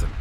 nothing.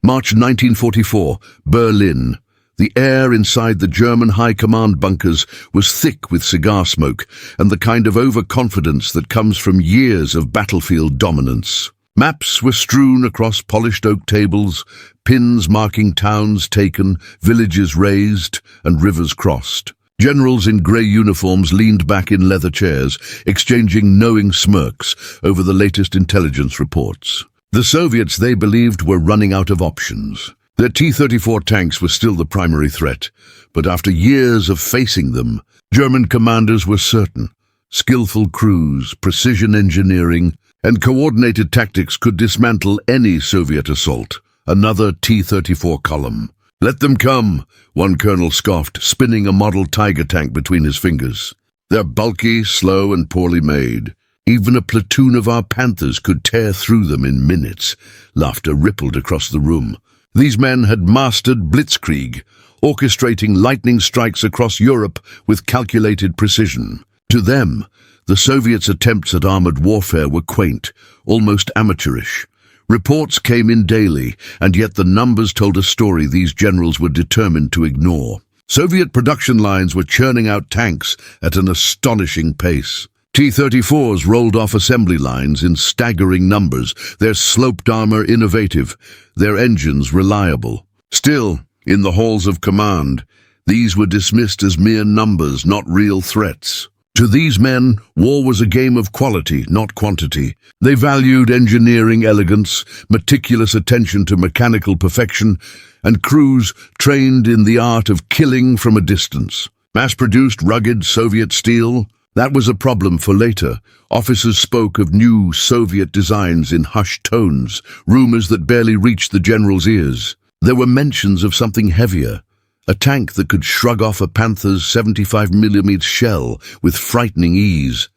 March 1944, Berlin. The air inside the German high command bunkers was thick with cigar smoke and the kind of overconfidence that comes from years of battlefield dominance. Maps were strewn across polished oak tables, pins marking towns taken, villages razed, and rivers crossed. Generals in grey uniforms leaned back in leather chairs, exchanging knowing smirks over the latest intelligence reports. The Soviets, they believed, were running out of options. Their T-34 tanks were still the primary threat, but after years of facing them, German commanders were certain skillful crews, precision engineering, and coordinated tactics could dismantle any Soviet assault. Another T-34 column. "Let them come," one colonel scoffed, spinning a model Tiger tank between his fingers. "They're bulky, slow, and poorly made. Even a platoon of our panthers could tear through them in minutes." Laughter rippled across the room. These men had mastered blitzkrieg, orchestrating lightning strikes across Europe with calculated precision. To them, the Soviets' attempts at armored warfare were quaint, almost amateurish. Reports came in daily, and yet the numbers told a story these generals were determined to ignore. Soviet production lines were churning out tanks at an astonishing pace. T-34s rolled off assembly lines in staggering numbers, their sloped armor innovative, their engines reliable. Still, in the halls of command, these were dismissed as mere numbers, not real threats. To these men, war was a game of quality, not quantity. They valued engineering elegance, meticulous attention to mechanical perfection, and crews trained in the art of killing from a distance. Mass-produced, rugged Soviet steel? That was a problem for later. Officers spoke of new Soviet designs in hushed tones, rumors that barely reached the general's ears. There were mentions of something heavier. A tank that could shrug off a Panther's 75mm shell with frightening ease,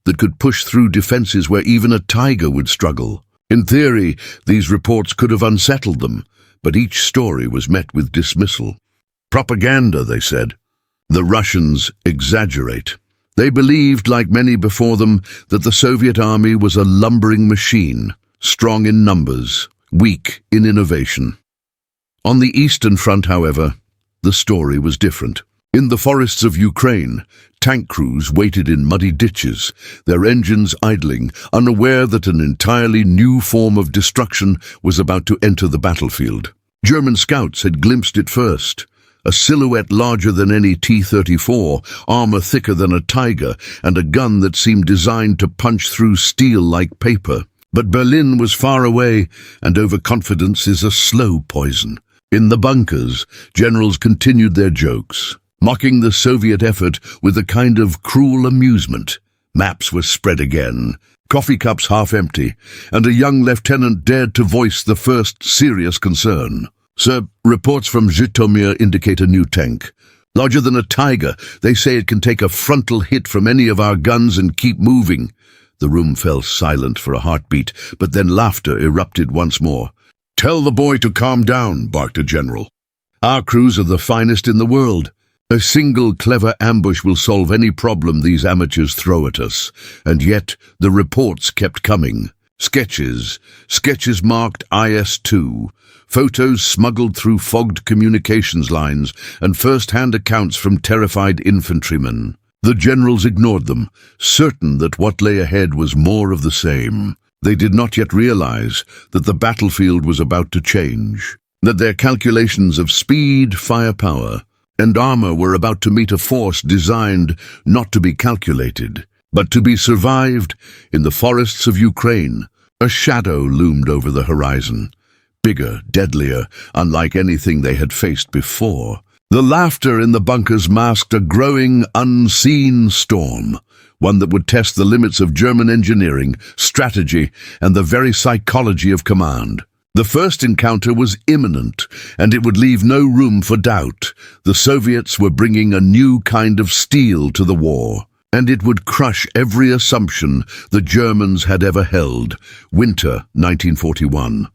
that could push through defenses where even a Tiger would struggle. In theory, these reports could have unsettled them, but each story was met with dismissal. Propaganda, they said. The Russians exaggerate. They believed, like many before them, that the Soviet army was a lumbering machine, strong in numbers, weak in innovation. On the Eastern Front, however, the story was different. In the forests of Ukraine, tank crews waited in muddy ditches, their engines idling, unaware that an entirely new form of destruction was about to enter the battlefield. German scouts had glimpsed it first. A silhouette larger than any T-34, armor thicker than a Tiger, and a gun that seemed designed to punch through steel like paper. But Berlin was far away, and overconfidence is a slow poison. In the bunkers, generals continued their jokes, mocking the Soviet effort with a kind of cruel amusement. Maps were spread again, coffee cups half empty, and a young lieutenant dared to voice the first serious concern. "Sir, reports from Zhytomyr indicate a new tank. Larger than a Tiger, they say it can take a frontal hit from any of our guns and keep moving." The room fell silent for a heartbeat, but then laughter erupted once more. "Tell the boy to calm down," barked a general. "Our crews are the finest in the world. A single clever ambush will solve any problem these amateurs throw at us." And yet the reports kept coming. Sketches marked IS-2, photos smuggled through fogged communications lines, and first-hand accounts from terrified infantrymen. The generals ignored them, certain that what lay ahead was more of the same. They did not yet realize that the battlefield was about to change, that their calculations of speed, firepower, and armor were about to meet a force designed not to be calculated, but to be survived. In the forests of Ukraine, a shadow loomed over the horizon, bigger, deadlier, unlike anything they had faced before. The laughter in the bunkers masked a growing, unseen storm, one that would test the limits of German engineering, strategy, and the very psychology of command. The first encounter was imminent, and it would leave no room for doubt. The Soviets were bringing a new kind of steel to the war, and it would crush every assumption the Germans had ever held. Winter 1941.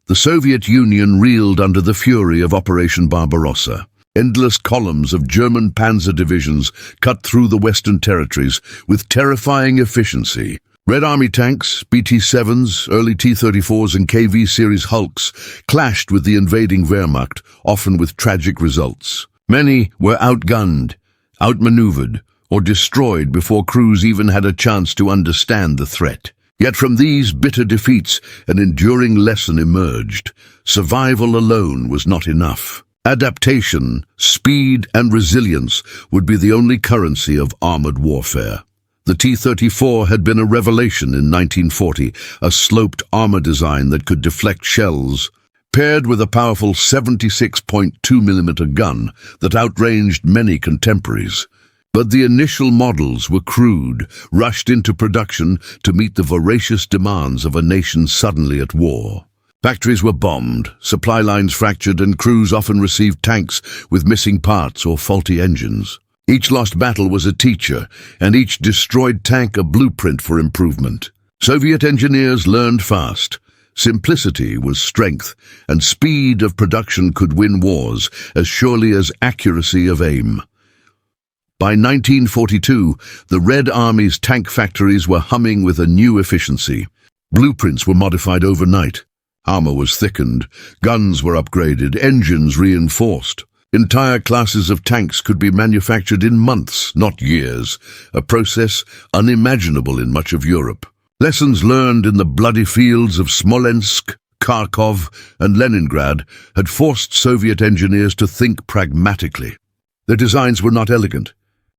The Soviet Union reeled under the fury of Operation Barbarossa. Endless columns of German panzer divisions cut through the Western territories with terrifying efficiency. Red Army tanks, BT-7s, early T-34s and KV series Hulks clashed with the invading Wehrmacht, often with tragic results. Many were outgunned, outmaneuvered, or destroyed before crews even had a chance to understand the threat. Yet from these bitter defeats, an enduring lesson emerged. Survival alone was not enough. Adaptation, speed, and resilience would be the only currency of armored warfare. The T-34 had been a revelation in 1940, a sloped armor design that could deflect shells, paired with a powerful 76.2mm gun that outranged many contemporaries. But the initial models were crude, rushed into production to meet the voracious demands of a nation suddenly at war. Factories were bombed, supply lines fractured, and crews often received tanks with missing parts or faulty engines. Each lost battle was a teacher, and each destroyed tank a blueprint for improvement. Soviet engineers learned fast. Simplicity was strength, and speed of production could win wars as surely as accuracy of aim. By 1942, the Red Army's tank factories were humming with a new efficiency. Blueprints were modified overnight. Armor was thickened, guns were upgraded, engines reinforced. Entire classes of tanks could be manufactured in months, not years, a process unimaginable in much of Europe. Lessons learned in the bloody fields of Smolensk, Kharkov, and Leningrad had forced Soviet engineers to think pragmatically. Their designs were not elegant.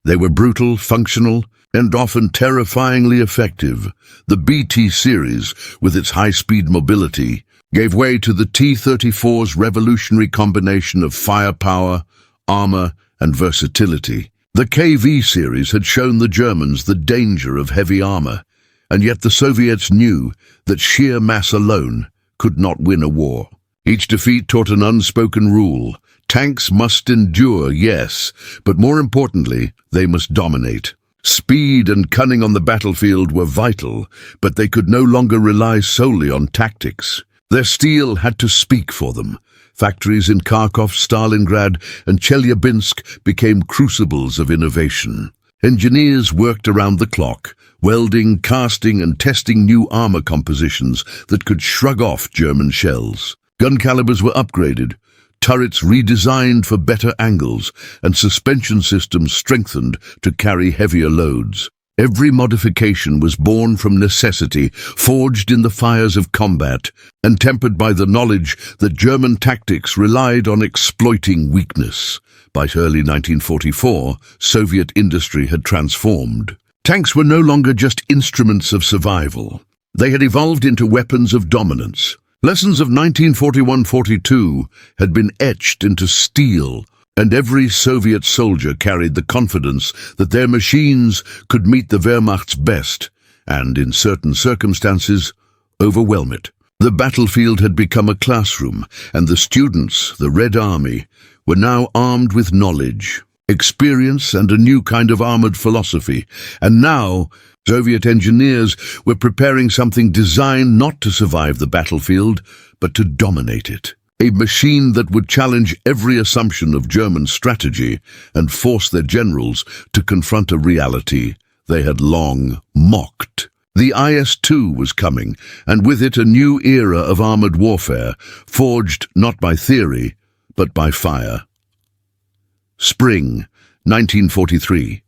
They were brutal, functional, and often terrifyingly effective. The BT series, with its high-speed mobility, gave way to the T-34's revolutionary combination of firepower, armor, and versatility. The KV series had shown the Germans the danger of heavy armor, and yet the Soviets knew that sheer mass alone could not win a war. Each defeat taught an unspoken rule. Tanks must endure, yes, but more importantly, they must dominate. Speed and cunning on the battlefield were vital, but they could no longer rely solely on tactics. Their steel had to speak for them. Factories in Kharkov, Stalingrad, and Chelyabinsk became crucibles of innovation. Engineers worked around the clock, welding, casting, and testing new armor compositions that could shrug off German shells. Gun calibers were upgraded, turrets redesigned for better angles, and suspension systems strengthened to carry heavier loads. Every modification was born from necessity, forged in the fires of combat, and tempered by the knowledge that German tactics relied on exploiting weakness. By early 1944, Soviet industry had transformed. Tanks were no longer just instruments of survival. They had evolved into weapons of dominance. Lessons of 1941-42 had been etched into steel, and every Soviet soldier carried the confidence that their machines could meet the Wehrmacht's best, and, in certain circumstances, overwhelm it. The battlefield had become a classroom, and the students, the Red Army, were now armed with knowledge, experience, and a new kind of armored philosophy. And now, Soviet engineers were preparing something designed not to survive the battlefield, but to dominate it. A machine that would challenge every assumption of German strategy and force their generals to confront a reality they had long mocked. The IS-2 was coming, and with it a new era of armored warfare, forged not by theory, but by fire. Spring, 1943.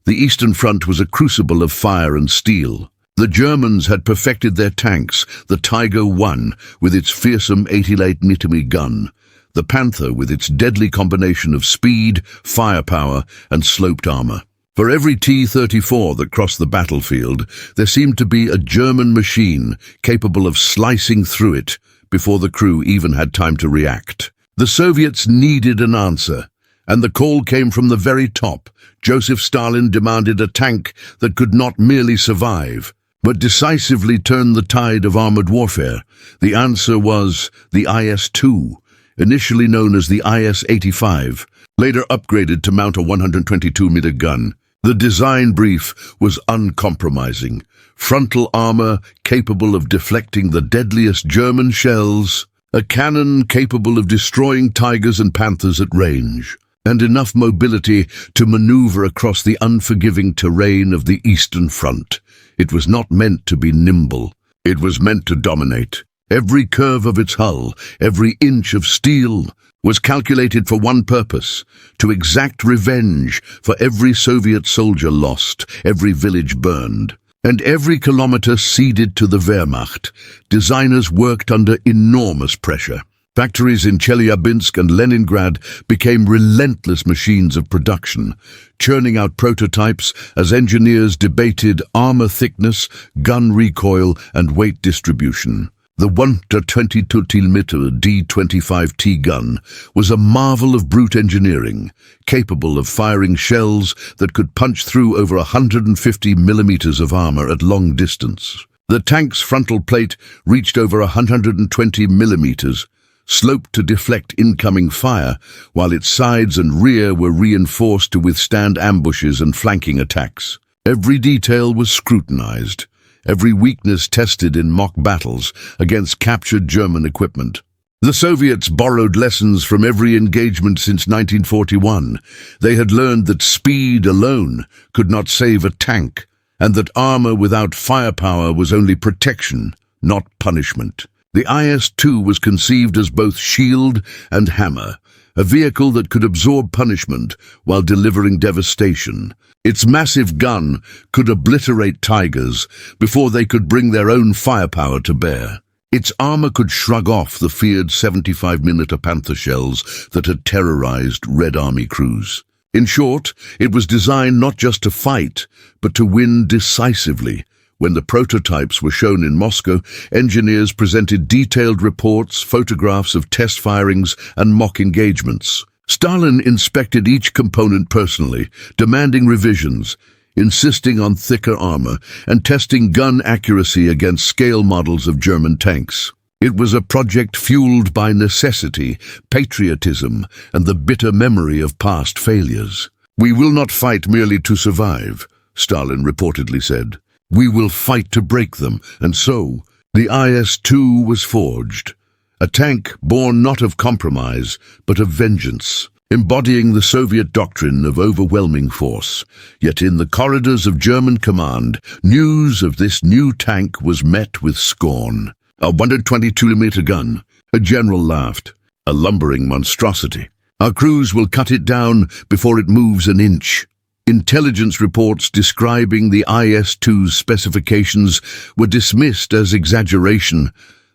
The Eastern Front was a crucible of fire and steel. The Germans had perfected their tanks, the Tiger I with its fearsome 88mm gun, the Panther with its deadly combination of speed, firepower, and sloped armor. For every T-34 that crossed the battlefield, there seemed to be a German machine capable of slicing through it before the crew even had time to react. The Soviets needed an answer, and the call came from the very top. Joseph Stalin demanded a tank that could not merely survive, but decisively turn the tide of armored warfare. The answer was the IS-2, initially known as the IS-85, later upgraded to mount a 122mm gun. The design brief was uncompromising. Frontal armor capable of deflecting the deadliest German shells, a cannon capable of destroying Tigers and Panthers at range. and enough mobility to maneuver across the unforgiving terrain of the Eastern Front. It was not meant to be nimble. It was meant to dominate. Every curve of its hull, every inch of steel, was calculated for one purpose: to exact revenge for every Soviet soldier lost, every village burned, and every kilometer ceded to the Wehrmacht. Designers worked under enormous pressure. Factories in Chelyabinsk and Leningrad became relentless machines of production, churning out prototypes as engineers debated armor thickness, gun recoil, and weight distribution. The 122mm D-25T gun was a marvel of brute engineering, capable of firing shells that could punch through over 150 millimeters of armor at long distance. The tank's frontal plate reached over 120 millimeters, sloped to deflect incoming fire, while its sides and rear were reinforced to withstand ambushes and flanking attacks. Every detail was scrutinized, every weakness tested in mock battles against captured German equipment. The Soviets borrowed lessons from every engagement since 1941. They had learned that speed alone could not save a tank, and that armor without firepower was only protection, not punishment. The IS-2 was conceived as both shield and hammer, a vehicle that could absorb punishment while delivering devastation. Its massive gun could obliterate Tigers before they could bring their own firepower to bear. Its armor could shrug off the feared 75mm Panther shells that had terrorized Red Army crews. In short, it was designed not just to fight, but to win decisively. When the prototypes were shown in Moscow, engineers presented detailed reports, photographs of test firings, and mock engagements. Stalin inspected each component personally, demanding revisions, insisting on thicker armor, and testing gun accuracy against scale models of German tanks. It was a project fueled by necessity, patriotism, and the bitter memory of past failures. "We will not fight merely to survive," Stalin reportedly said. "We will fight to break them," and so the IS-2 was forged. A tank born not of compromise, but of vengeance, embodying the Soviet doctrine of overwhelming force. Yet in the corridors of German command, news of this new tank was met with scorn. "A 122mm gun," a general laughed. "A lumbering monstrosity. Our crews will cut it down before it moves an inch." Intelligence reports describing the IS-2's specifications were dismissed as exaggeration,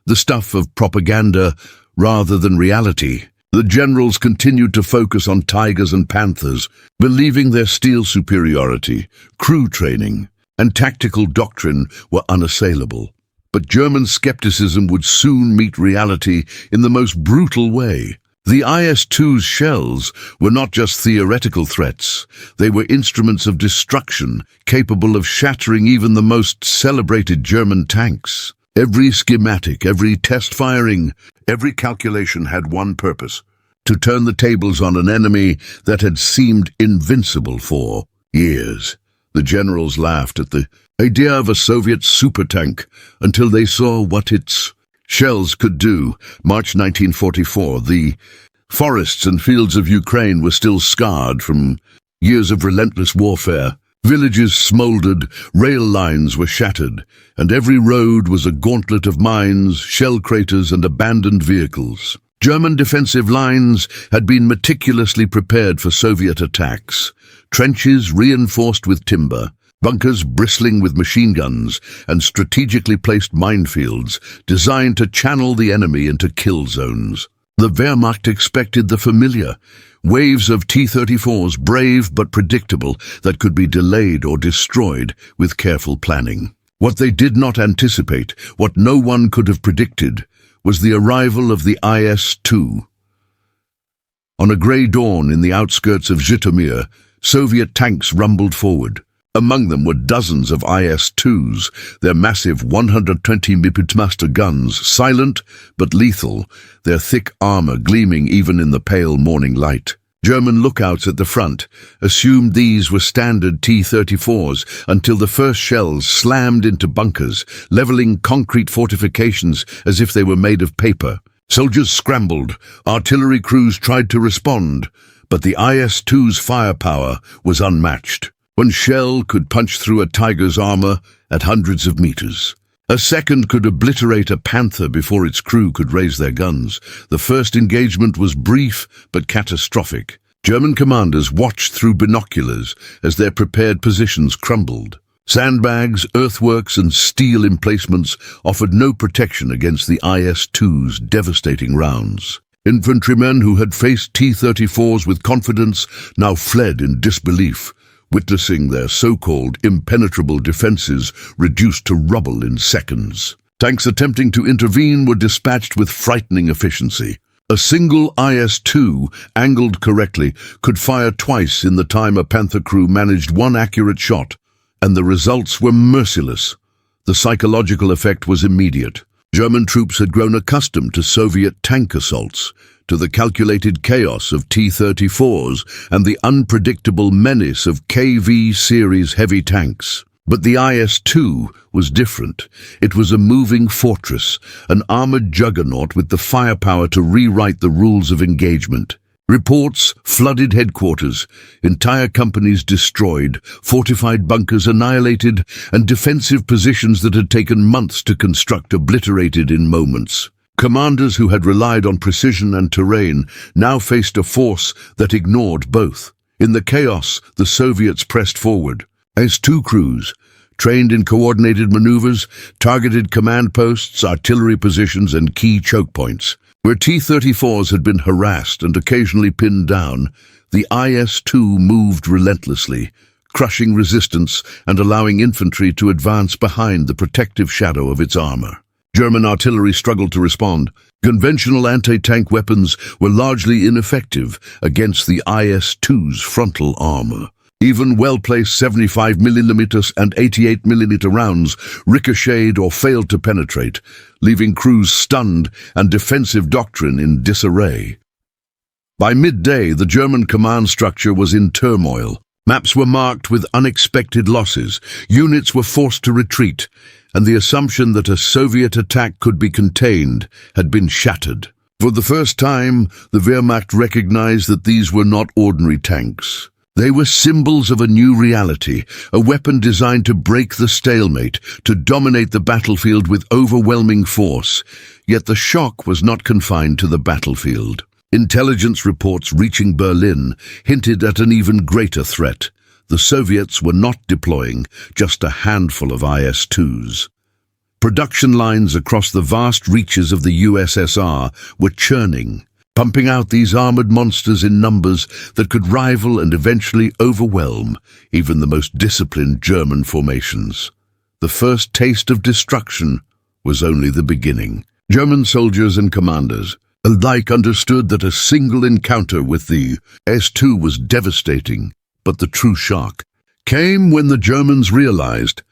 the stuff of propaganda rather than reality. The generals continued to focus on Tigers and Panthers, believing their steel superiority, crew training, and tactical doctrine were unassailable. But German skepticism would soon meet reality in the most brutal way. The IS-2's shells were not just theoretical threats. They were instruments of destruction, capable of shattering even the most celebrated German tanks. Every schematic, every test firing, every calculation had one purpose: to turn the tables on an enemy that had seemed invincible for years. The generals laughed at the idea of a Soviet supertank until they saw what its shells could do. March 1944, the forests and fields of Ukraine were still scarred from years of relentless warfare. Villages smoldered, rail lines were shattered, and every road was a gauntlet of mines, shell craters, and abandoned vehicles. German defensive lines had been meticulously prepared for Soviet attacks. Trenches reinforced with timber, bunkers bristling with machine guns, and strategically placed minefields designed to channel the enemy into kill zones. The Wehrmacht expected the familiar: waves of T-34s, brave but predictable, that could be delayed or destroyed with careful planning. What they did not anticipate, what no one could have predicted, was the arrival of the IS-2. On a grey dawn in the outskirts of Zhytomyr, Soviet tanks rumbled forward. Among them were dozens of IS-2s, their massive 120mm guns, silent but lethal, their thick armor gleaming even in the pale morning light. German lookouts at the front assumed these were standard T-34s until the first shells slammed into bunkers, leveling concrete fortifications as if they were made of paper. Soldiers scrambled, artillery crews tried to respond, But the IS-2's firepower was unmatched. One shell could punch through a Tiger's armor at hundreds of meters. A second could obliterate a Panther before its crew could raise their guns. The first engagement was brief but catastrophic. German commanders watched through binoculars as their prepared positions crumbled. Sandbags, earthworks, and steel emplacements offered no protection against the IS-2's devastating rounds. Infantrymen who had faced T-34s with confidence now fled in disbelief, witnessing their so-called impenetrable defenses reduced to rubble in seconds. Tanks attempting to intervene were dispatched with frightening efficiency. A single IS-2, angled correctly, could fire twice in the time a Panther crew managed one accurate shot, and the results were merciless. The psychological effect was immediate. German troops had grown accustomed to Soviet tank assaults, to the calculated chaos of T-34s and the unpredictable menace of KV-series heavy tanks. But the IS-2 was different. It was a moving fortress, an armored juggernaut with the firepower to rewrite the rules of engagement. Reports flooded headquarters, entire companies destroyed, fortified bunkers annihilated, and defensive positions that had taken months to construct obliterated in moments. Commanders who had relied on precision and terrain now faced a force that ignored both. In the chaos, the Soviets pressed forward. IS-2 crews, trained in coordinated maneuvers, targeted command posts, artillery positions, and key choke points. Where T-34s had been harassed and occasionally pinned down, the IS-2 moved relentlessly, crushing resistance and allowing infantry to advance behind the protective shadow of its armor. German artillery struggled to respond. Conventional anti-tank weapons were largely ineffective against the IS-2's frontal armor. Even well-placed 75mm and 88mm rounds ricocheted or failed to penetrate, leaving crews stunned and defensive doctrine in disarray. By midday, the German command structure was in turmoil. Maps were marked with unexpected losses, units were forced to retreat, and the assumption that a Soviet attack could be contained had been shattered. For the first time, the Wehrmacht recognized that these were not ordinary tanks. They were symbols of a new reality, a weapon designed to break the stalemate, to dominate the battlefield with overwhelming force. Yet the shock was not confined to the battlefield. Intelligence reports reaching Berlin hinted at an even greater threat. The Soviets were not deploying just a handful of IS-2s. Production lines across the vast reaches of the USSR were churning, pumping out these armored monsters in numbers that could rival and eventually overwhelm even the most disciplined German formations. The first taste of destruction was only the beginning. German soldiers and commanders alike understood that a single encounter with the IS-2 was devastating, but the true shock came when the Germans realized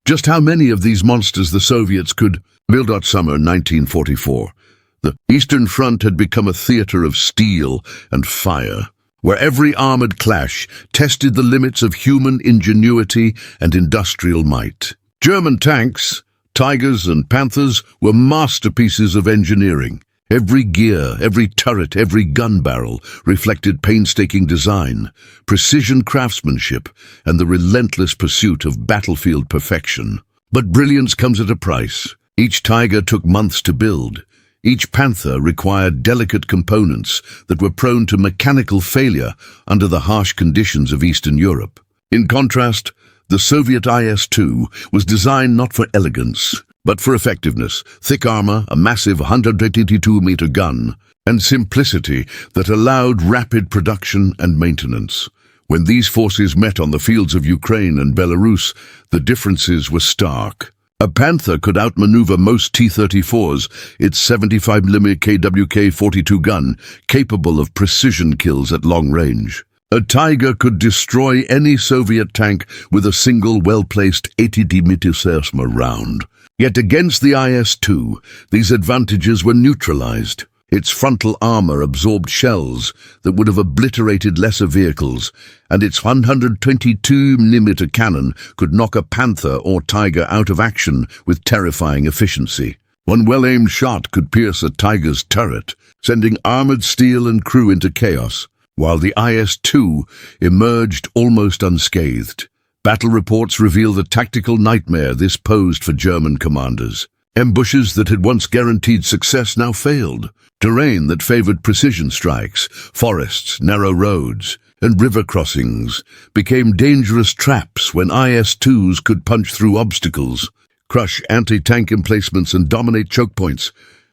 just how many of these monsters the Soviets could build. Summer 1944. The Eastern Front had become a theater of steel and fire, where every armored clash tested the limits of human ingenuity and industrial might. German tanks, Tigers and Panthers, were masterpieces of engineering. Every gear, every turret, every gun barrel reflected painstaking design, precision craftsmanship, and the relentless pursuit of battlefield perfection. But brilliance comes at a price. Each Tiger took months to build. Each Panther required delicate components that were prone to mechanical failure under the harsh conditions of Eastern Europe. In contrast, the Soviet IS-2 was designed not for elegance, but for effectiveness, thick armor, a massive 182-meter gun, and simplicity that allowed rapid production and maintenance. When these forces met on the fields of Ukraine and Belarus, the differences were stark. A Panther could outmaneuver most T-34s, its 75mm KWK-42 gun, capable of precision kills at long range. A Tiger could destroy any Soviet tank with a single well-placed 80mm round. Yet against the IS-2, these advantages were neutralized. Its frontal armor absorbed shells that would have obliterated lesser vehicles, and its 122mm cannon could knock a Panther or Tiger out of action with terrifying efficiency. One well-aimed shot could pierce a Tiger's turret, sending armored steel and crew into chaos. while the IS-2 emerged almost unscathed. Battle reports reveal the tactical nightmare this posed for German commanders. Ambushes that had once guaranteed success now failed. Terrain that favored precision strikes, forests, narrow roads, and river crossings became dangerous traps when IS-2s could punch through obstacles, crush anti-tank emplacements, and dominate choke points.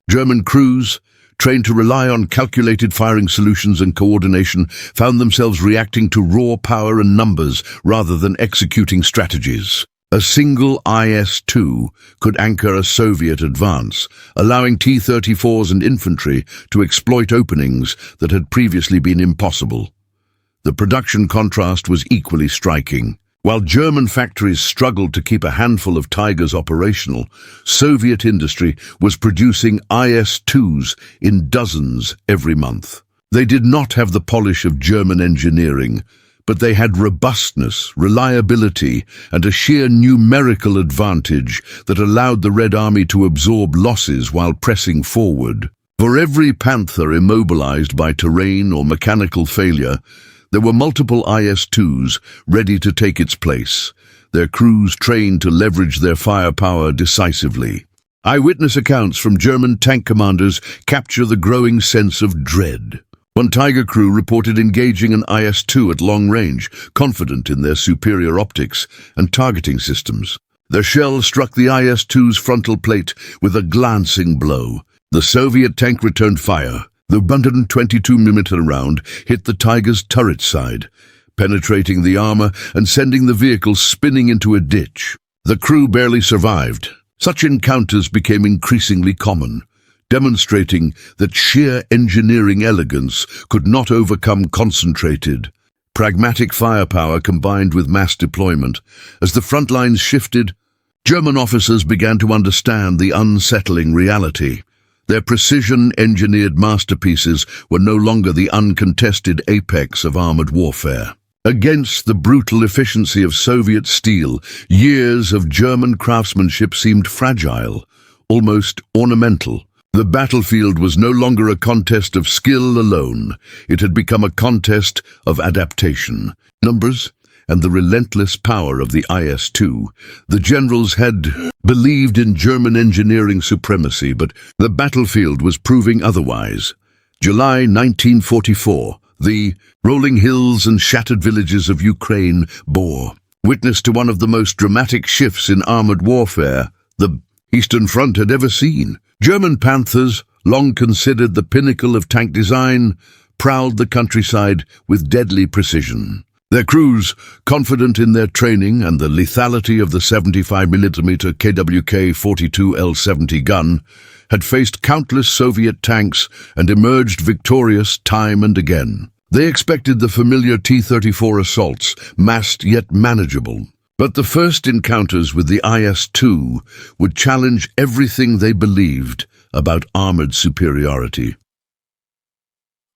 German crews, trained to rely on calculated firing solutions and coordination, found themselves reacting to raw power and numbers rather than executing strategies. A single IS-2 could anchor a Soviet advance, allowing T-34s and infantry to exploit openings that had previously been impossible. The production contrast was equally striking. While German factories struggled to keep a handful of Tigers operational, Soviet industry was producing IS-2s in dozens every month. They did not have the polish of German engineering, but they had robustness, reliability, and a sheer numerical advantage that allowed the Red Army to absorb losses while pressing forward. For every Panther immobilized by terrain or mechanical failure, there were multiple IS-2s ready to take its place, their crews trained to leverage their firepower decisively. Eyewitness accounts from German tank commanders capture the growing sense of dread. One Tiger crew reported engaging an IS-2 at long range, confident in their superior optics and targeting systems. Their shell struck the IS-2's frontal plate with a glancing blow. The Soviet tank returned fire. The 122mm round hit the Tiger's turret side, penetrating the armor and sending the vehicle spinning into a ditch. The crew barely survived. Such encounters became increasingly common, demonstrating that sheer engineering elegance could not overcome concentrated, pragmatic firepower combined with mass deployment. As the front lines shifted, German officers began to understand the unsettling reality. Their precision-engineered masterpieces were no longer the uncontested apex of armored warfare. Against the brutal efficiency of Soviet steel, years of German craftsmanship seemed fragile, almost ornamental. The battlefield was no longer a contest of skill alone. It had become a contest of adaptation. Numbers and the relentless power of the IS-2. The generals had believed in German engineering supremacy, but the battlefield was proving otherwise. July 1944, the rolling hills and shattered villages of Ukraine bore witness to one of the most dramatic shifts in armored warfare the Eastern Front had ever seen. German Panthers, long considered the pinnacle of tank design, prowled the countryside with deadly precision. Their crews, confident in their training and the lethality of the 75mm KWK-42L-70 gun, had faced countless Soviet tanks and emerged victorious time and again. They expected the familiar T-34 assaults, massed yet manageable. But the first encounters with the IS-2 would challenge everything they believed about armored superiority.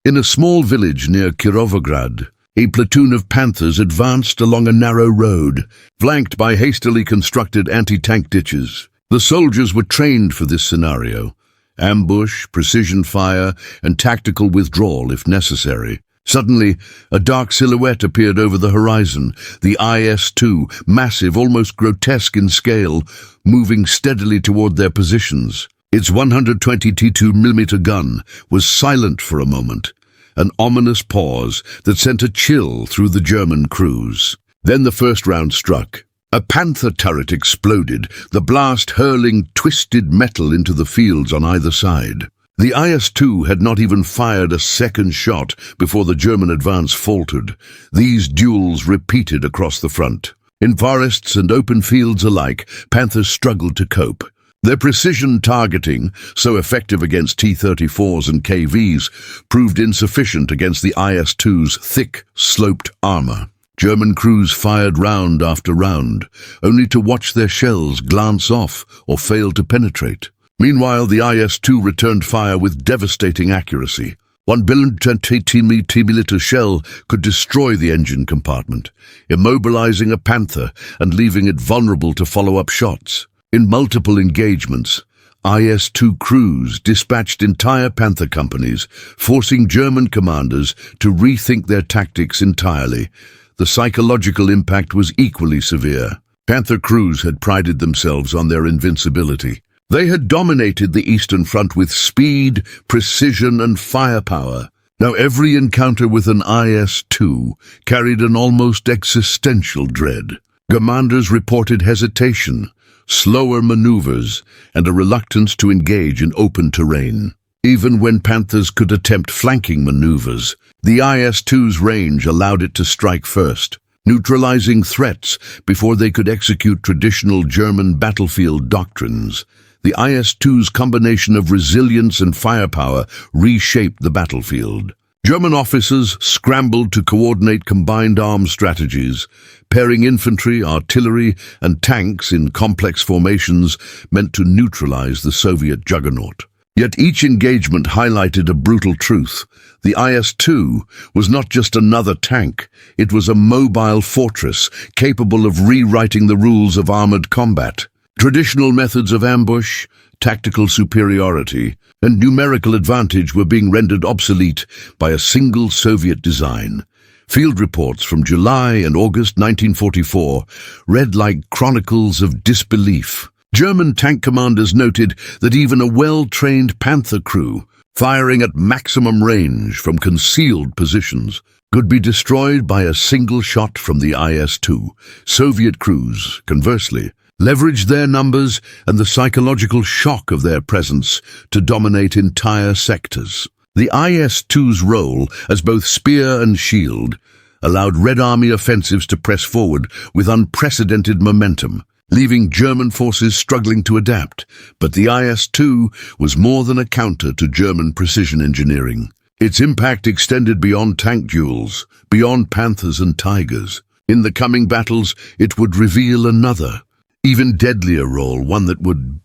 In a small village near Kirovograd, a platoon of Panthers advanced along a narrow road, flanked by hastily constructed anti-tank ditches. The soldiers were trained for this scenario: ambush, precision fire, and tactical withdrawal if necessary. Suddenly, a dark silhouette appeared over the horizon, the IS-2, massive, almost grotesque in scale, moving steadily toward their positions. Its 122mm gun was silent for a moment, an ominous pause that sent a chill through the German crews. Then the first round struck. A Panther turret exploded, the blast hurling twisted metal into the fields on either side. The IS-2 had not even fired a second shot before the German advance faltered. These duels repeated across the front. In forests and open fields alike, Panthers struggled to cope. Their precision targeting, so effective against T-34s and KVs, proved insufficient against the IS-2's thick, sloped armor. German crews fired round after round, only to watch their shells glance off or fail to penetrate. Meanwhile, the IS-2 returned fire with devastating accuracy. 120mm shell could destroy the engine compartment, immobilizing a Panther and leaving it vulnerable to follow-up shots. In multiple engagements, IS-2 crews dispatched entire Panther companies, forcing German commanders to rethink their tactics entirely. The psychological impact was equally severe. Panther crews had prided themselves on their invincibility. They had dominated the Eastern Front with speed, precision, and firepower. Now every encounter with an IS-2 carried an almost existential dread. Commanders reported hesitation, slower maneuvers, and a reluctance to engage in open terrain. Even when Panthers could attempt flanking maneuvers, the IS-2's range allowed it to strike first, neutralizing threats before they could execute traditional German battlefield doctrines. The IS-2's combination of resilience and firepower reshaped the battlefield. German officers scrambled to coordinate combined arms strategies. Pairing infantry, artillery, and tanks in complex formations meant to neutralize the Soviet juggernaut. Yet each engagement highlighted a brutal truth. The IS-2 was not just another tank, it was a mobile fortress capable of rewriting the rules of armored combat. Traditional methods of ambush, tactical superiority, and numerical advantage were being rendered obsolete by a single Soviet design. Field reports from July and August 1944 read like chronicles of disbelief. German tank commanders noted that even a well-trained Panther crew, firing at maximum range from concealed positions, could be destroyed by a single shot from the IS-2. Soviet crews, conversely, leveraged their numbers and the psychological shock of their presence to dominate entire sectors. The IS-2's role as both spear and shield allowed Red Army offensives to press forward with unprecedented momentum, leaving German forces struggling to adapt. But the IS-2 was more than a counter to German precision engineering. Its impact extended beyond tank duels, beyond Panthers and Tigers. In the coming battles, it would reveal another, even deadlier role, one that would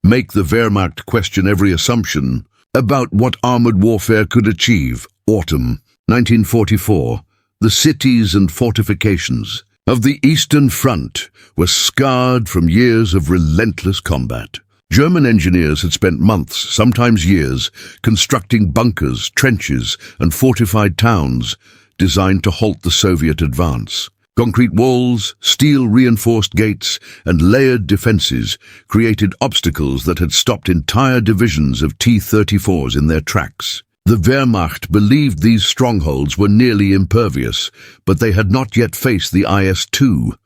make the Wehrmacht question every assumption about what armored warfare could achieve. Autumn 1944. The cities and fortifications of the Eastern Front were scarred from years of relentless combat. German engineers had spent months, sometimes years, constructing bunkers, trenches, and fortified towns designed to halt the Soviet advance. Concrete walls, steel-reinforced gates, and layered defenses created obstacles that had stopped entire divisions of T-34s in their tracks. The Wehrmacht believed these strongholds were nearly impervious, but they had not yet faced the IS-2.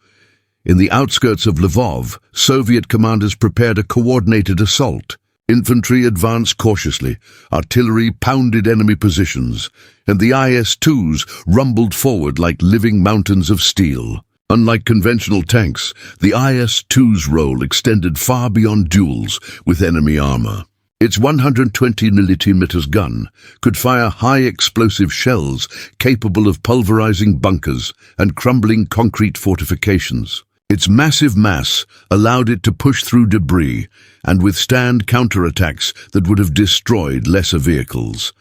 In the outskirts of Lvov, Soviet commanders prepared a coordinated assault. Infantry advanced cautiously, artillery pounded enemy positions, and the IS-2s rumbled forward like living mountains of steel. Unlike conventional tanks, the IS-2's role extended far beyond duels with enemy armor. Its 120mm gun could fire high-explosive shells capable of pulverizing bunkers and crumbling concrete fortifications. Its massive mass allowed it to push through debris and withstand counterattacks that would have destroyed lesser vehicles.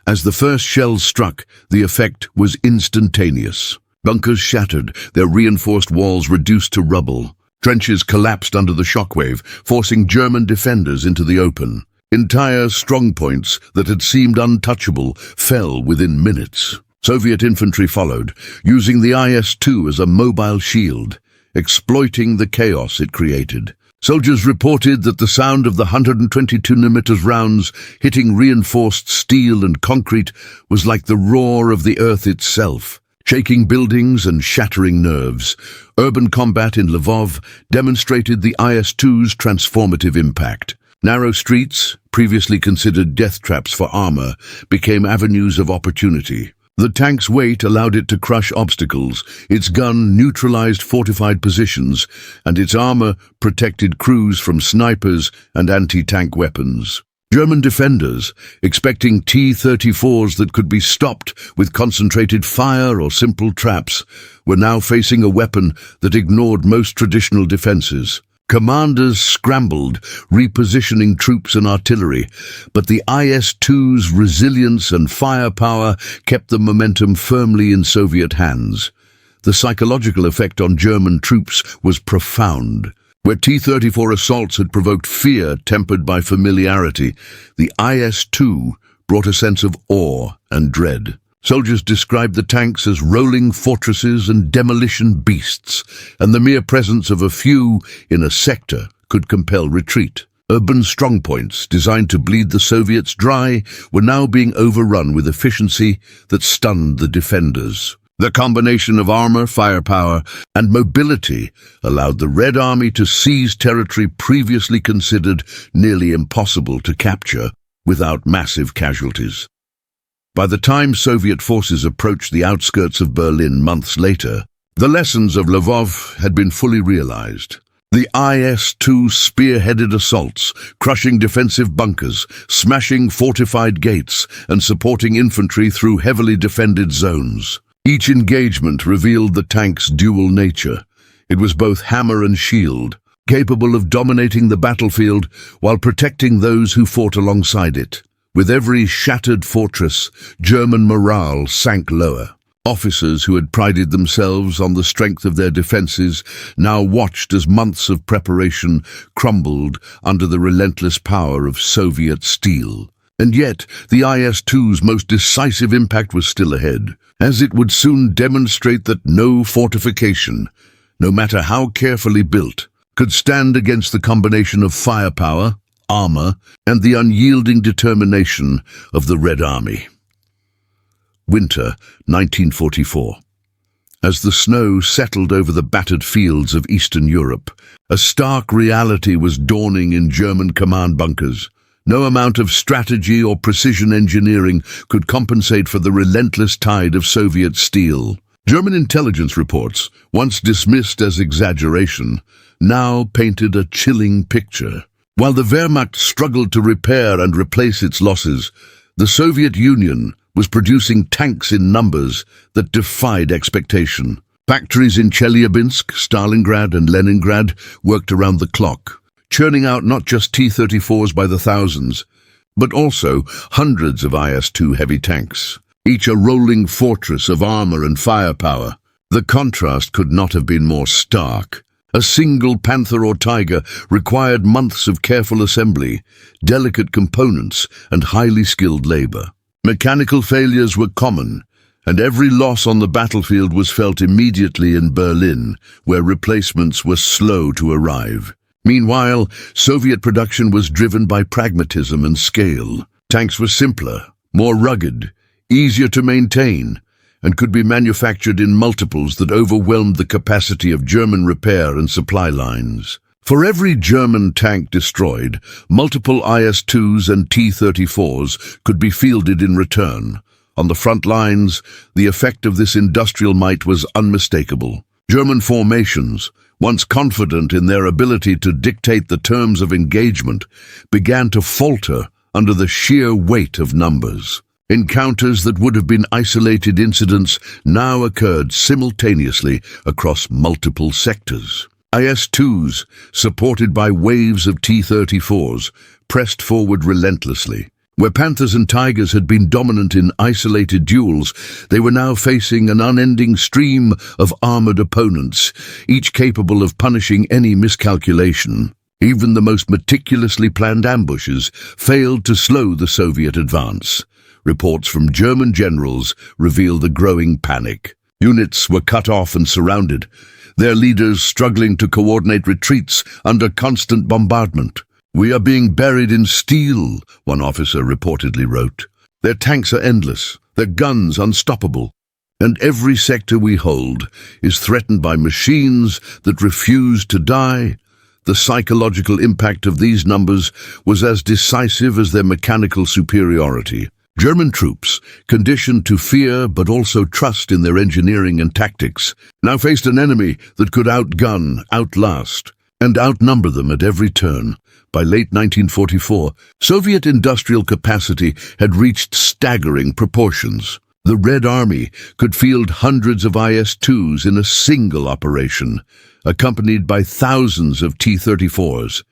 As the first shells struck, the effect was instantaneous. Bunkers shattered, their reinforced walls reduced to rubble. Trenches collapsed under the shockwave, forcing German defenders into the open. Entire strongpoints that had seemed untouchable fell within minutes. Soviet infantry followed, using the IS-2 as a mobile shield, exploiting the chaos it created. Soldiers reported that the sound of the 122mm rounds hitting reinforced steel and concrete was like the roar of the earth itself, shaking buildings and shattering nerves. Urban combat in Lvov demonstrated the IS-2's transformative impact. Narrow streets, previously considered death traps for armor, became avenues of opportunity. The tank's weight allowed it to crush obstacles, its gun neutralized fortified positions, and its armor protected crews from snipers and anti-tank weapons. German defenders, expecting T-34s that could be stopped with concentrated fire or simple traps, were now facing a weapon that ignored most traditional defenses. Commanders scrambled, repositioning troops and artillery, but the IS-2's resilience and firepower kept the momentum firmly in Soviet hands. The psychological effect on German troops was profound. Where T-34 assaults had provoked fear tempered by familiarity, the IS-2 brought a sense of awe and dread. Soldiers described the tanks as rolling fortresses and demolition beasts, and the mere presence of a few in a sector could compel retreat. Urban strongpoints designed to bleed the Soviets dry were now being overrun with efficiency that stunned the defenders. The combination of armor, firepower, and mobility allowed the Red Army to seize territory previously considered nearly impossible to capture without massive casualties. By the time Soviet forces approached the outskirts of Berlin months later, the lessons of Lvov had been fully realized. The IS-2 spearheaded assaults, crushing defensive bunkers, smashing fortified gates, and supporting infantry through heavily defended zones. Each engagement revealed the tank's dual nature. It was both hammer and shield, capable of dominating the battlefield while protecting those who fought alongside it. With every shattered fortress, German morale sank lower. Officers who had prided themselves on the strength of their defenses now watched as months of preparation crumbled under the relentless power of Soviet steel. And yet, the IS-2's most decisive impact was still ahead, as it would soon demonstrate that no fortification, no matter how carefully built, could stand against the combination of firepower, armor, and the unyielding determination of the Red Army. Winter 1944. As the snow settled over the battered fields of Eastern Europe, a stark reality was dawning in German command bunkers. No amount of strategy or precision engineering could compensate for the relentless tide of Soviet steel. German intelligence reports, once dismissed as exaggeration, now painted a chilling picture. While the Wehrmacht struggled to repair and replace its losses, the Soviet Union was producing tanks in numbers that defied expectation. Factories in Chelyabinsk, Stalingrad, and Leningrad worked around the clock, churning out not just T-34s by the thousands, but also hundreds of IS-2 heavy tanks, each a rolling fortress of armor and firepower. The contrast could not have been more stark. A single Panther or Tiger required months of careful assembly, delicate components, and highly skilled labor. Mechanical failures were common, and every loss on the battlefield was felt immediately in Berlin, where replacements were slow to arrive. Meanwhile, Soviet production was driven by pragmatism and scale. Tanks were simpler, more rugged, easier to maintain, and could be manufactured in multiples that overwhelmed the capacity of German repair and supply lines. For every German tank destroyed, multiple IS-2s and T-34s could be fielded in return. On the front lines, the effect of this industrial might was unmistakable. German formations, once confident in their ability to dictate the terms of engagement, began to falter under the sheer weight of numbers. Encounters that would have been isolated incidents now occurred simultaneously across multiple sectors. IS-2s, supported by waves of T-34s, pressed forward relentlessly. Where Panthers and Tigers had been dominant in isolated duels, they were now facing an unending stream of armored opponents, each capable of punishing any miscalculation. Even the most meticulously planned ambushes failed to slow the Soviet advance. Reports from German generals revealed the growing panic. Units were cut off and surrounded, their leaders struggling to coordinate retreats under constant bombardment. "We are being buried in steel," one officer reportedly wrote. "Their tanks are endless, their guns unstoppable, and every sector we hold is threatened by machines that refuse to die." The psychological impact of these numbers was as decisive as their mechanical superiority. German troops, conditioned to fear but also trust in their engineering and tactics, now faced an enemy that could outgun, outlast, and outnumber them at every turn. By late 1944, Soviet industrial capacity had reached staggering proportions. The Red Army could field hundreds of IS-2s in a single operation, accompanied by thousands of T-34s.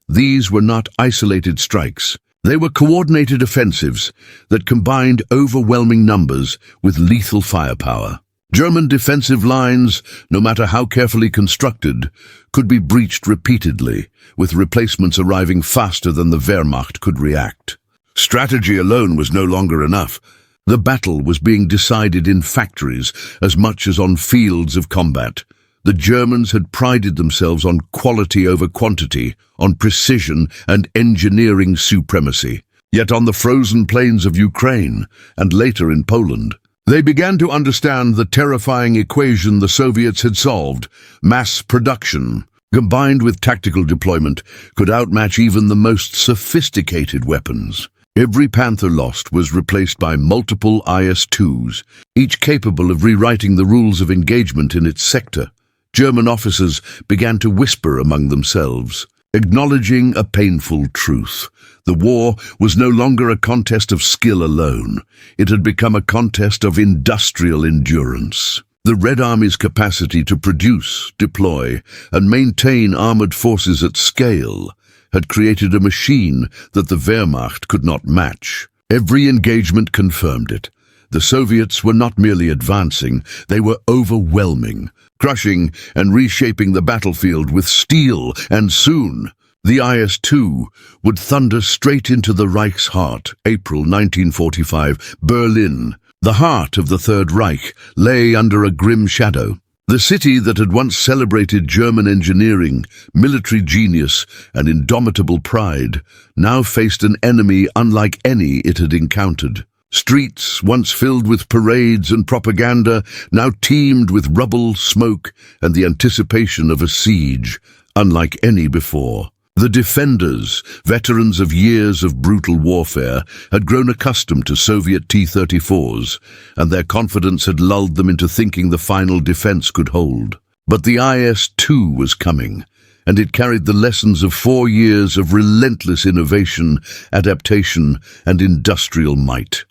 These were not isolated strikes. They were coordinated offensives that combined overwhelming numbers with lethal firepower. German defensive lines, no matter how carefully constructed, could be breached repeatedly, with replacements arriving faster than the Wehrmacht could react. Strategy alone was no longer enough. The battle was being decided in factories as much as on fields of combat. The Germans had prided themselves on quality over quantity, on precision and engineering supremacy. Yet on the frozen plains of Ukraine, and later in Poland, they began to understand the terrifying equation the Soviets had solved: mass production, combined with tactical deployment, could outmatch even the most sophisticated weapons. Every Panther lost was replaced by multiple IS-2s, each capable of rewriting the rules of engagement in its sector. German officers began to whisper among themselves, acknowledging a painful truth. The war was no longer a contest of skill alone. It had become a contest of industrial endurance. The Red Army's capacity to produce, deploy, and maintain armored forces at scale had created a machine that the Wehrmacht could not match. Every engagement confirmed it. The Soviets were not merely advancing, they were overwhelming, crushing and reshaping the battlefield with steel, and soon the IS-2 would thunder straight into the Reich's heart. April 1945, Berlin, the heart of the Third Reich, lay under a grim shadow. The city that had once celebrated German engineering, military genius, and indomitable pride, now faced an enemy unlike any it had encountered. Streets, once filled with parades and propaganda, now teemed with rubble, smoke, and the anticipation of a siege, unlike any before. The defenders, veterans of years of brutal warfare, had grown accustomed to Soviet T-34s, and their confidence had lulled them into thinking the final defense could hold. But the IS-2 was coming, and it carried the lessons of 4 years of relentless innovation, adaptation, and industrial might.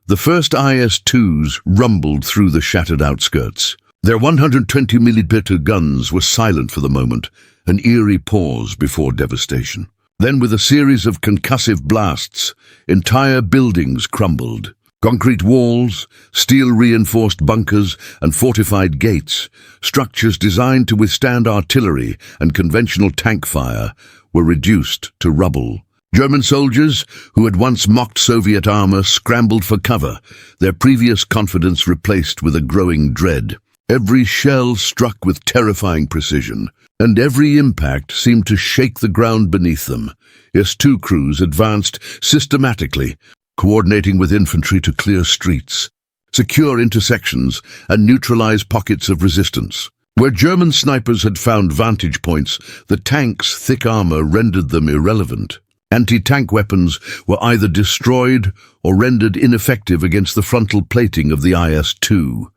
The first IS-2s rumbled through the shattered outskirts. Their 120mm guns were silent for the moment, an eerie pause before devastation. Then, with a series of concussive blasts, entire buildings crumbled. Concrete walls, steel-reinforced bunkers, and fortified gates, structures designed to withstand artillery and conventional tank fire, were reduced to rubble. German soldiers, who had once mocked Soviet armor, scrambled for cover, their previous confidence replaced with a growing dread. Every shell struck with terrifying precision, and every impact seemed to shake the ground beneath them. IS-2 crews advanced systematically, coordinating with infantry to clear streets, secure intersections, and neutralize pockets of resistance. Where German snipers had found vantage points, the tanks' thick armor rendered them irrelevant. Anti-tank weapons were either destroyed or rendered ineffective against the frontal plating of the IS-2.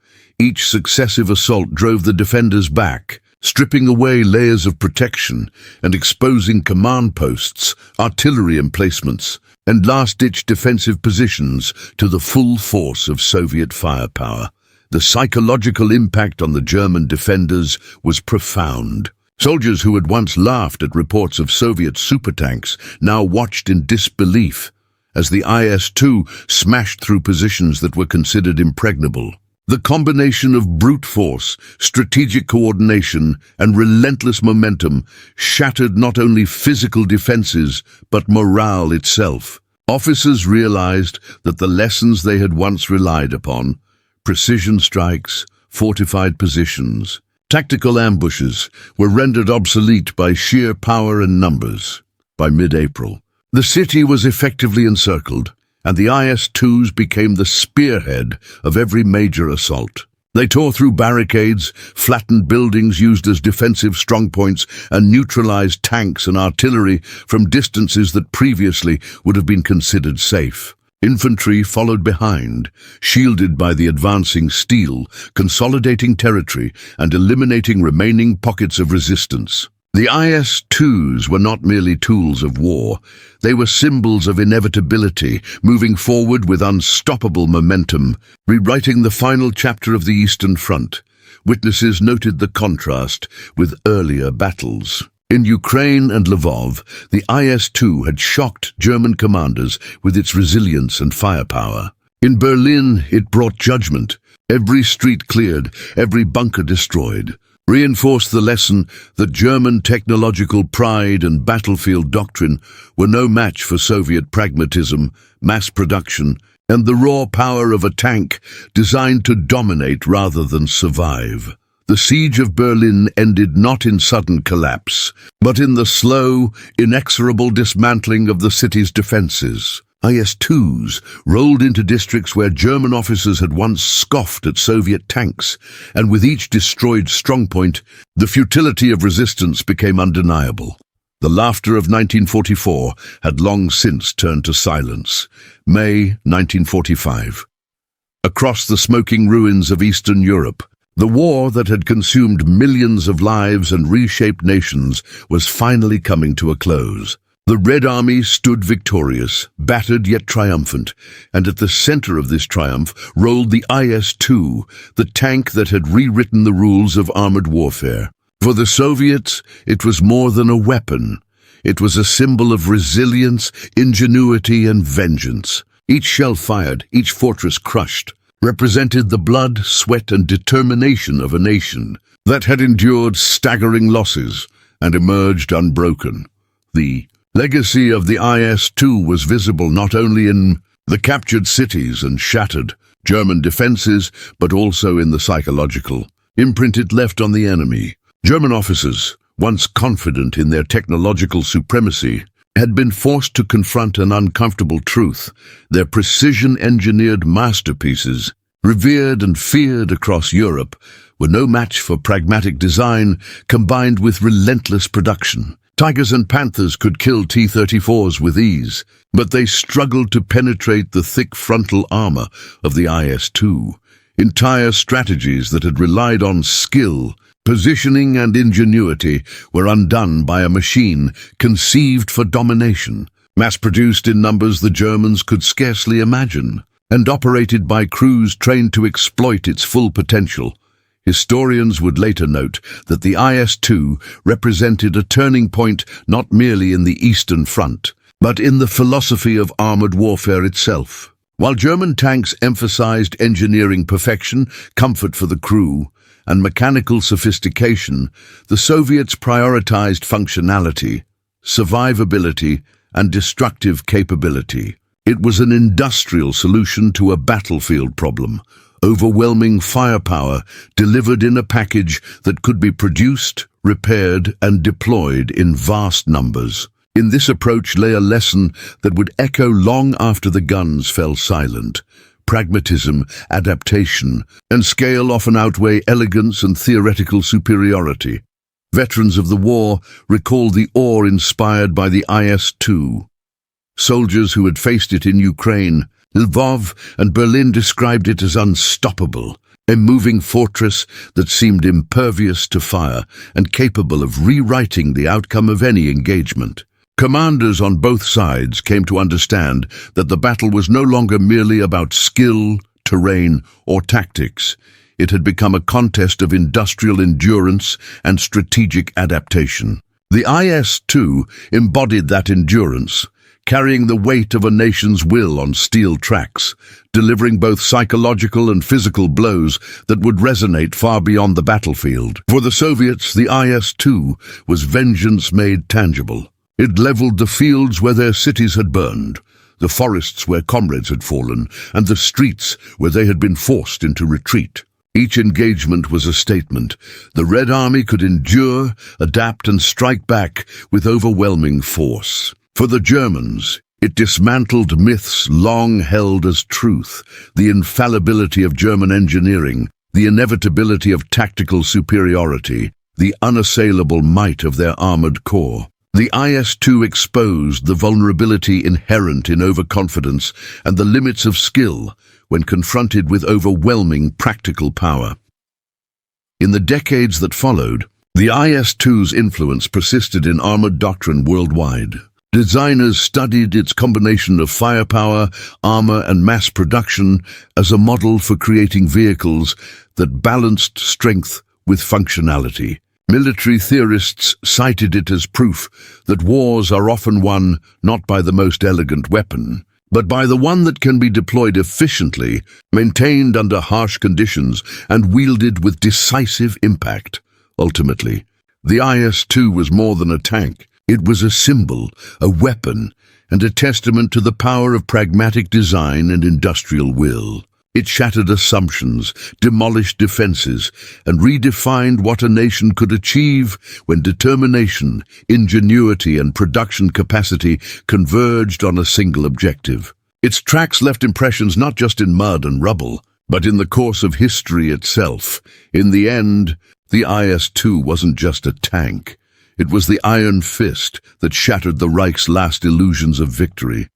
Each successive assault drove the defenders back, stripping away layers of protection and exposing command posts, artillery emplacements, and last-ditch defensive positions to the full force of Soviet firepower. The psychological impact on the German defenders was profound. Soldiers who had once laughed at reports of Soviet supertanks now watched in disbelief as the IS-2 smashed through positions that were considered impregnable. The combination of brute force, strategic coordination, and relentless momentum shattered not only physical defenses, but morale itself. Officers realized that the lessons they had once relied upon, precision strikes, fortified positions, tactical ambushes, were rendered obsolete by sheer power and numbers. By mid-April, the city was effectively encircled, and the IS-2s became the spearhead of every major assault. They tore through barricades, flattened buildings used as defensive strongpoints, and neutralized tanks and artillery from distances that previously would have been considered safe. Infantry followed behind, shielded by the advancing steel, consolidating territory and eliminating remaining pockets of resistance. The IS-2s were not merely tools of war. They were symbols of inevitability, moving forward with unstoppable momentum, rewriting the final chapter of the Eastern Front. Witnesses noted the contrast with earlier battles. In Ukraine and Lvov, the IS-2 had shocked German commanders with its resilience and firepower. In Berlin, it brought judgment, every street cleared, every bunker destroyed, reinforced the lesson that German technological pride and battlefield doctrine were no match for Soviet pragmatism, mass production, and the raw power of a tank designed to dominate rather than survive. The siege of Berlin ended not in sudden collapse, but in the slow, inexorable dismantling of the city's defenses. IS-2s rolled into districts where German officers had once scoffed at Soviet tanks, and with each destroyed strongpoint, the futility of resistance became undeniable. The laughter of 1944 had long since turned to silence. May 1945. Across the smoking ruins of Eastern Europe, the war that had consumed millions of lives and reshaped nations was finally coming to a close. The Red Army stood victorious, battered yet triumphant, and at the center of this triumph rolled the IS-2, the tank that had rewritten the rules of armored warfare. For the Soviets, it was more than a weapon. It was a symbol of resilience, ingenuity, and vengeance. Each shell fired, each fortress crushed, represented the blood, sweat, and determination of a nation that had endured staggering losses and emerged unbroken. The legacy of the IS-2 was visible not only in the captured cities and shattered German defenses, but also in the psychological imprint it left on the enemy. German officers, once confident in their technological supremacy, had been forced to confront an uncomfortable truth. Their precision-engineered masterpieces, revered and feared across Europe, were no match for pragmatic design combined with relentless production. Tigers and Panthers could kill T-34s with ease, but they struggled to penetrate the thick frontal armor of the IS-2. Entire strategies that had relied on skill, positioning, and ingenuity were undone by a machine conceived for domination, mass-produced in numbers the Germans could scarcely imagine, and operated by crews trained to exploit its full potential. Historians would later note that the IS-2 represented a turning point not merely in the Eastern Front, but in the philosophy of armored warfare itself. While German tanks emphasized engineering perfection, comfort for the crew, and mechanical sophistication, the Soviets prioritized functionality, survivability, and destructive capability. It was an industrial solution to a battlefield problem, overwhelming firepower delivered in a package that could be produced, repaired, and deployed in vast numbers. In this approach lay a lesson that would echo long after the guns fell silent. Pragmatism, adaptation, and scale often outweigh elegance and theoretical superiority. Veterans of the war recall the awe inspired by the IS-2. Soldiers who had faced it in Ukraine, Lvov, and Berlin described it as unstoppable, a moving fortress that seemed impervious to fire and capable of rewriting the outcome of any engagement. Commanders on both sides came to understand that the battle was no longer merely about skill, terrain, or tactics. It had become a contest of industrial endurance and strategic adaptation. The IS-2 embodied that endurance, carrying the weight of a nation's will on steel tracks, delivering both psychological and physical blows that would resonate far beyond the battlefield. For the Soviets, the IS-2 was vengeance made tangible. It leveled the fields where their cities had burned, the forests where comrades had fallen, and the streets where they had been forced into retreat. Each engagement was a statement. The Red Army could endure, adapt, and strike back with overwhelming force. For the Germans, it dismantled myths long held as truth, the infallibility of German engineering, the inevitability of tactical superiority, the unassailable might of their armored core. The IS-2 exposed the vulnerability inherent in overconfidence and the limits of skill when confronted with overwhelming practical power. In the decades that followed, the IS-2's influence persisted in armored doctrine worldwide. Designers studied its combination of firepower, armor, and mass production as a model for creating vehicles that balanced strength with functionality. Military theorists cited it as proof that wars are often won not by the most elegant weapon, but by the one that can be deployed efficiently, maintained under harsh conditions, and wielded with decisive impact. Ultimately, the IS-2 was more than a tank. It was a symbol, a weapon, and a testament to the power of pragmatic design and industrial will. It shattered assumptions, demolished defenses, and redefined what a nation could achieve when determination, ingenuity, and production capacity converged on a single objective. Its tracks left impressions not just in mud and rubble, but in the course of history itself. In the end, the IS-2 wasn't just a tank. It was the iron fist that shattered the Reich's last illusions of victory.